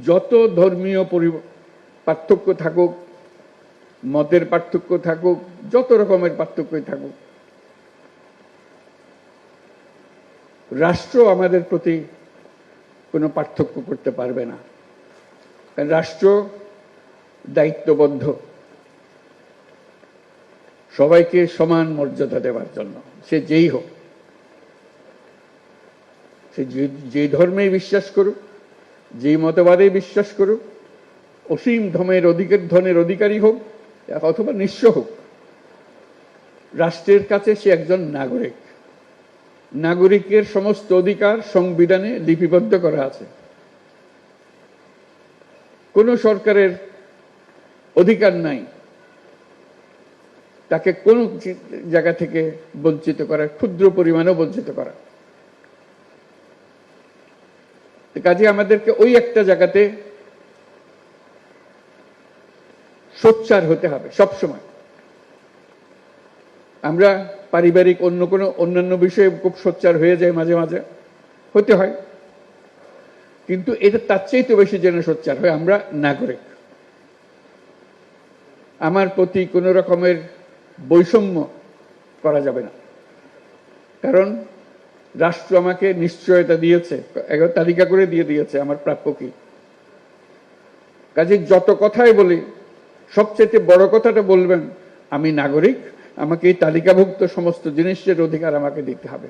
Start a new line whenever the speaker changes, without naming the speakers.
যত ধর্মীয় পার্থক্য থাকুক, মতের পার্থক্য থাকুক, যত রকমের পার্থক্যই থাকুক, রাষ্ট্র আমাদের প্রতি কোনো পার্থক্য করতে পারবে না। কারণ রাষ্ট্র দায়িত্ববদ্ধ সবাইকে সমান মর্যাদা দেওয়ার জন্য, সে যেই হোক, সে যে ধর্মে বিশ্বাস করুক, যেই মতবাদে বিশ্বাস করুক, অসীম ধনের অধিকারী হোক অথবা নিঃস্ব হোক, রাষ্ট্রের কাছে সে একজন নাগরিক। নাগরিকের সমস্ত অধিকার সংবিধানে লিপিবদ্ধ করা আছে। কোনো সরকারের অধিকার নাই তাকে কোনো জায়গা থেকে বঞ্চিত করা, ক্ষুদ্র পরিমাণেও বঞ্চিত করা। কাজে আমাদেরকে ওই একটা জায়গাতে সোচ্চার হতে হবে সবসময়। আমরা পারিবারিক অন্যান্য বিষয়ে খুব সোচ্চার হয়ে যায়, মাঝে মাঝে হতে হয়, কিন্তু এটা তার চাইতে বেশি যেন সোচ্চার হয় আমরা নাগরিক। আমার প্রতি কোনো রকমের বৈষম্য করা যাবে না, কারণ রাষ্ট্র আমাকে নিশ্চয়তা দিয়েছে, তালিকা করে দিয়ে দিয়েছে আমার প্রাপ্য কি। কাজে যত কথাই বলি, সবচেয়ে বড় কথাটা বলবেন, আমি নাগরিক, আমাকে এই তালিকাভুক্ত সমস্ত জিনিসের অধিকার আমাকে দিতে হবে।